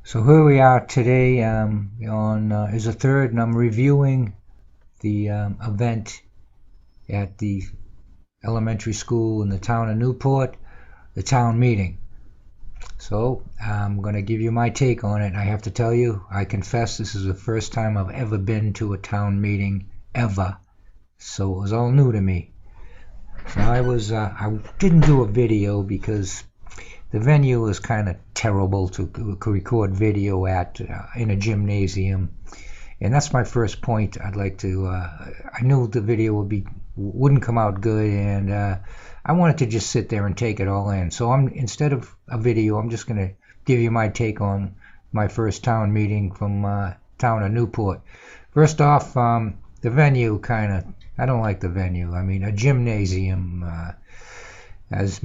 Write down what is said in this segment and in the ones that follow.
So here we are today on is the third, and I'm reviewing the event at the elementary school in the town of Newport, the town meeting. So I'm going to give you my take on it. I have to tell you, I confess this is the first time I've ever been to a town meeting ever. So it was all new to me. So I didn't do a video because the venue was kind of terrible to record video at in a gymnasium, and that's my first point. I'd like to. I knew the video wouldn't come out good, and I wanted to just sit there and take it all in. So instead of a video, I'm just going to give you my take on my first town meeting from town of Newport. First off, the venue I don't like the venue. I mean, a gymnasium. As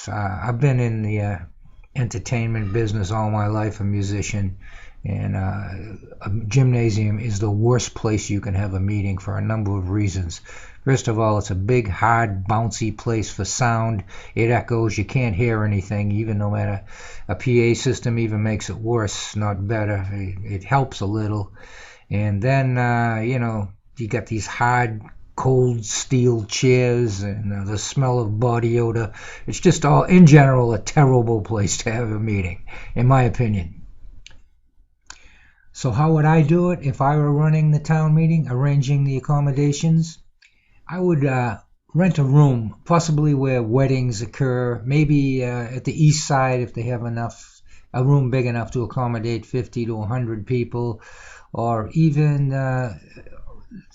I've been in the entertainment business all my life, a musician, and a gymnasium is the worst place you can have a meeting for a number of reasons. First of all, it's a big, hard, bouncy place for sound. It echoes. You can't hear anything, even no matter a PA system even makes it worse, not better. It helps a little. And then, you got these hard, cold steel chairs and the smell of body odor. It's just all, in general, a terrible place to have a meeting, in my opinion. So how would I do it if I were running the town meeting, arranging the accommodations? I would rent a room, possibly where weddings occur, maybe at the east side if they have a room big enough to accommodate 50 to 100 people, or even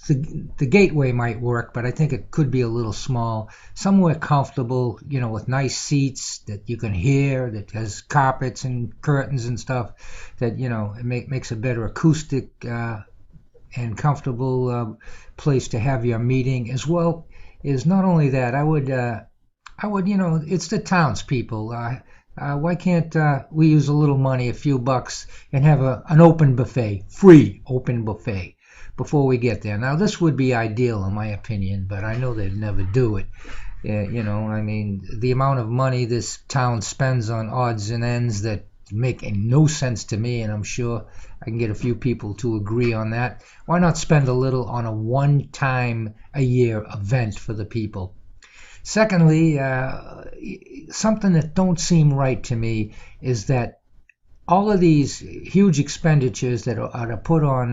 the gateway might work, but I think it could be a little small. Somewhere comfortable, with nice seats that you can hear, that has carpets and curtains and stuff, that it makes a better acoustic and comfortable place to have your meeting. As well is not only that, I would it's the townspeople. Why can't we use a little money, a few bucks, and have an open buffet, free open buffet, before we get there? Now, this would be ideal in my opinion, but I know they'd never do it. I mean, the amount of money this town spends on odds and ends that make no sense to me, and I'm sure I can get a few people to agree on that. Why not spend a little on a one-time-a-year event for the people? Secondly, something that don't seem right to me is that all of these huge expenditures that are put on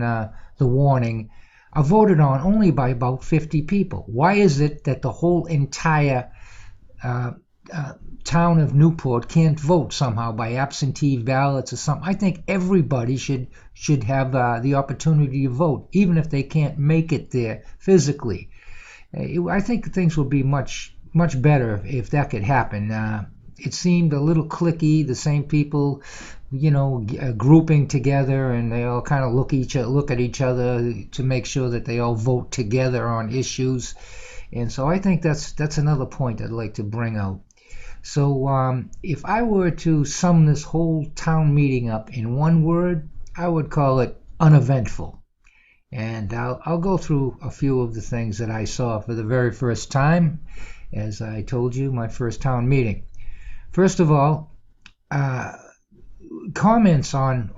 the warning are voted on only by about 50 people. Why is it that the whole entire town of Newport can't vote somehow by absentee ballots or something? I think everybody should have the opportunity to vote, even if they can't make it there physically. I think things would be much better if that could happen. It seemed a little cliquey, the same people, grouping together, and they all kind of look at each other to make sure that they all vote together on issues. And so I think that's another point I'd like to bring out. So if I were to sum this whole town meeting up in one word, I would call it uneventful. And I'll go through a few of the things that I saw for the very first time. As I told you, my first town meeting. First of all, comments on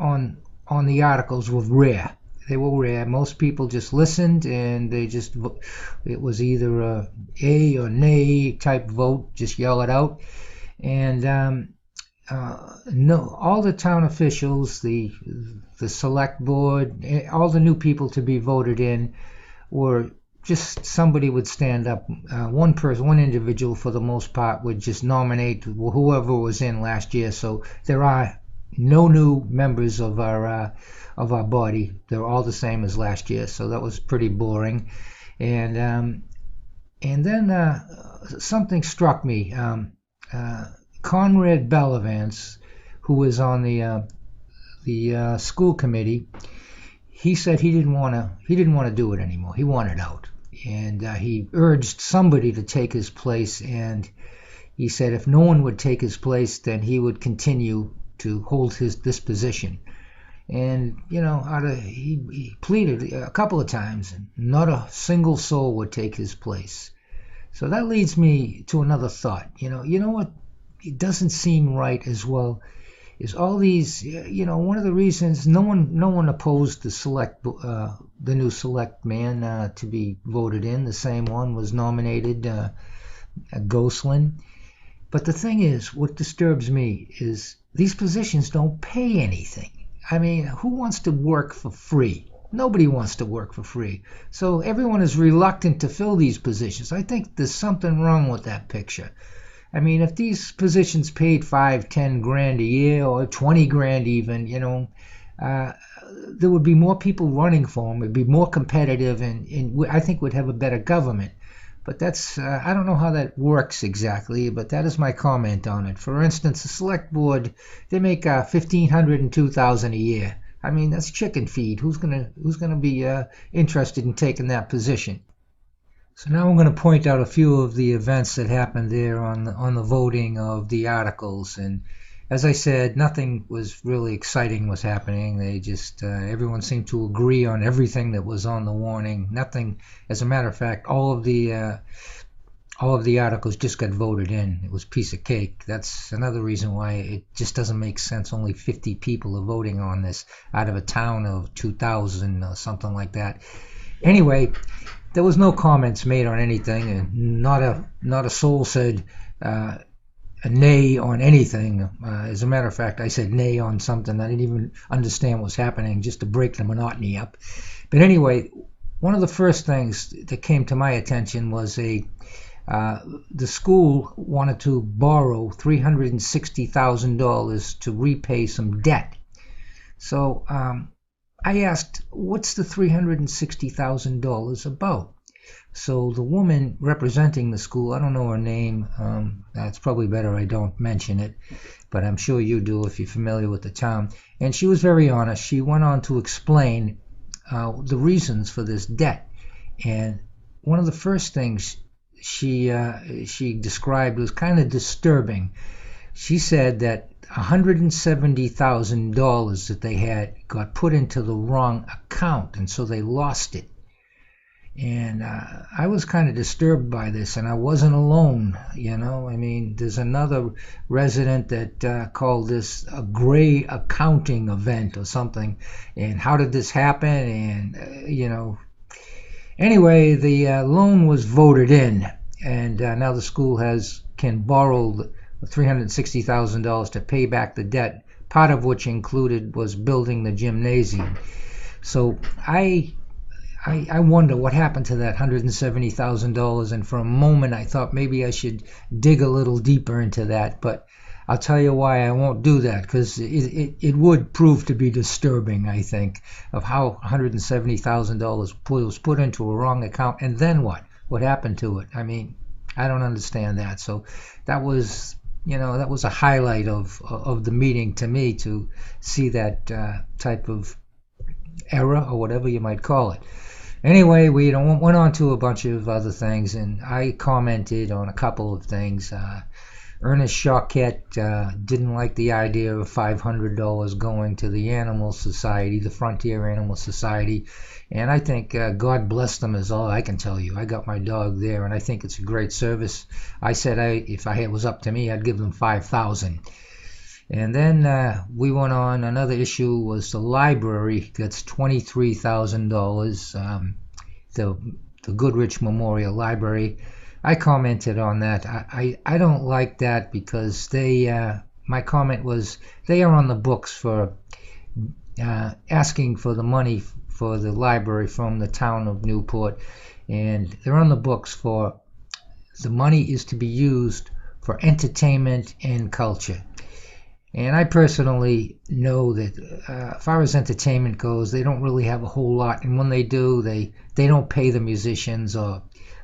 the articles were rare. They were rare. Most people just listened, and it was either a yay or nay type vote, just yell it out. And no, all the town officials, the select board, all the new people to be voted in were just somebody would stand up. One person, one individual for the most part, would just nominate whoever was in last year. So there are no new members of our body. They're all the same as last year. So that was pretty boring. And then something struck me. Conrad Bellavance, who was on the school committee, he said he didn't want to do it anymore. He wanted out, and he urged somebody to take his place. And he said if no one would take his place, then he would continue to hold this position. And he pleaded a couple of times, and not a single soul would take his place. So that leads me to another thought. You know what? It doesn't seem right as well is all these, one of the reasons no one opposed the new select man to be voted in. The same one was nominated, Gosselin. But the thing is, what disturbs me is these positions don't pay anything. I mean, who wants to work for free? Nobody wants to work for free. So everyone is reluctant to fill these positions. I think there's something wrong with that picture. I mean, if these positions paid 5, 10 grand a year, or 20 grand even, there would be more people running for them. It'd be more competitive, and I think we'd have a better government. But I don't know how that works exactly, but that is my comment on it. For instance, the select board, they make $1,500 and $2,000 a year. I mean, that's chicken feed. Who's gonna be interested in taking that position? So now I'm going to point out a few of the events that happened there on the voting of the articles. And as I said, nothing was really exciting was happening. They just everyone seemed to agree on everything that was on the warning. Nothing, as a matter of fact, all of the articles just got voted in. It was a piece of cake. That's another reason why it just doesn't make sense. Only 50 people are voting on this out of a town of 2,000 or something like that. Anyway, there was no comments made on anything, and not a soul said a nay on anything. As a matter of fact, I said nay on something I didn't even understand what was happening, just to break the monotony up. But anyway, one of the first things that came to my attention was the school wanted to borrow $360,000 to repay some debt. So I asked, what's the $360,000 about? So the woman representing the school, I don't know her name, it's probably better I don't mention it, but I'm sure you do if you're familiar with the town. And she was very honest. She went on to explain the reasons for this debt. And one of the first things she described was kind of disturbing. She said that $170,000 that they had got put into the wrong account, and so they lost it. And I was kind of disturbed by this, and I wasn't alone. I mean, there's another resident that called this a gray accounting event or something. And how did this happen? And anyway, the loan was voted in, and now the school can borrow $360,000 to pay back the debt, part of which was building the gymnasium. So I wonder what happened to that $170,000, and for a moment I thought maybe I should dig a little deeper into that, but I'll tell you why I won't do that, because it would prove to be disturbing, I think, of how $170,000 was put into a wrong account, and then what happened to it. I mean, I don't understand that. So that was a highlight of the meeting to me, to see that type of error, or whatever you might call it. Anyway, we went on to a bunch of other things, and I commented on a couple of things. Ernest Choquette didn't like the idea of $500 going to the Animal Society, the Frontier Animal Society, and I think God bless them is all I can tell you. I got my dog there, and I think it's a great service. I said if it was up to me, I'd give them $5,000. And then we went on. Another issue was the library gets $23,000, the Goodrich Memorial Library. I commented on that. I don't like that, because my comment was they are on the books for asking for the money for the library from the town of Newport, and they're on the books for the money is to be used for entertainment and culture. And I personally know that as far as entertainment goes, they don't really have a whole lot, and when they do, they don't pay the musicians or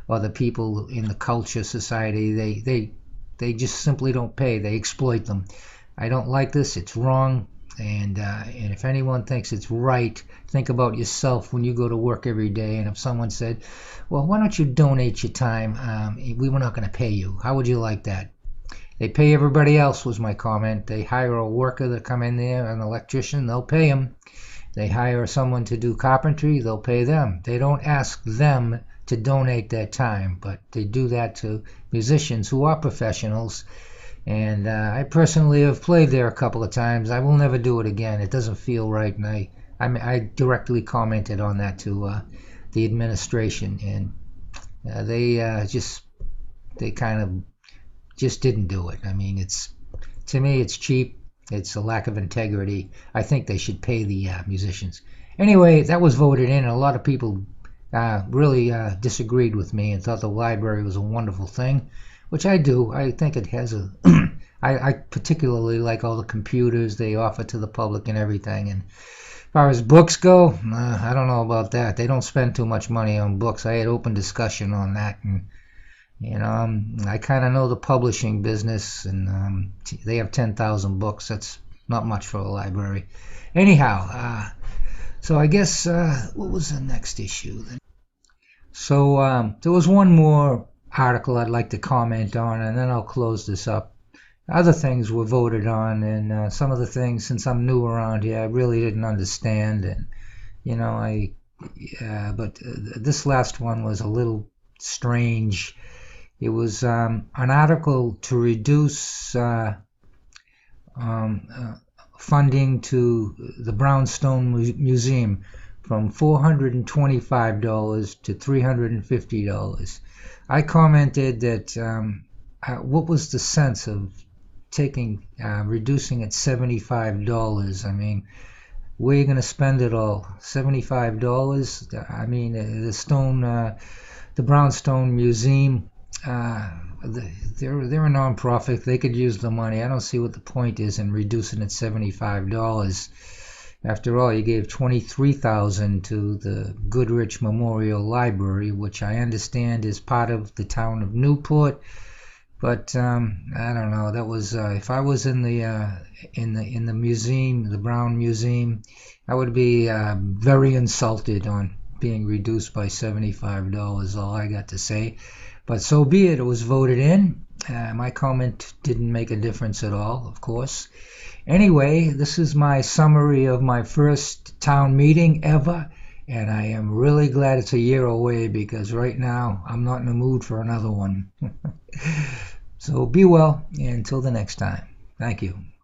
the people in the culture society. They just simply don't pay. They exploit them. I don't like this. It's wrong. And if anyone thinks it's right, think about yourself when you go to work every day. And if someone said, well, why don't you donate your time? We were not going to pay you. How would you like that? They pay everybody else, was my comment. They hire a worker to come in there, an electrician, they'll pay him. They hire someone to do carpentry, they'll pay them. They don't ask them to donate their time, but they do that to musicians who are professionals. And I personally have played there a couple of times. I will never do it again. It doesn't feel right, and I directly commented on that to the administration, and they kind of just didn't do it. I mean, to me, it's cheap. It's a lack of integrity. I think they should pay the musicians. Anyway, that was voted in, and a lot of people really disagreed with me and thought the library was a wonderful thing, which I do. I think it has a. I particularly like all the computers they offer to the public and everything. And as far as books go, I don't know about that. They don't spend too much money on books. I had open discussion on that, and I kind of know the publishing business, and they have 10,000 books. That's not much for a library. Anyhow, so I guess what was the next issue? So there was one more article I'd like to comment on, and then I'll close this up. Other things were voted on, and some of the things, since I'm new around here, I really didn't understand, and but this last one was a little strange. It was an article to reduce funding to the Brownstone Museum from $425 to $350. I commented that what was the sense of reducing it $75? I mean, where are you going to spend it all? $75? I mean, the Brownstone Museum, they're a non-profit. They could use the money. I don't see what the point is in reducing it $75. After all, you gave $23,000 to the Goodrich Memorial Library, which I understand is part of the town of Newport. But I don't know. That was if I was in the museum, the Brown Museum, I would be very insulted on being reduced by $75. All I got to say. But so be it. It was voted in. My comment didn't make a difference at all, of course. Anyway, this is my summary of my first town meeting ever, and I am really glad it's a year away, because right now I'm not in the mood for another one. So be well, and until the next time. Thank you.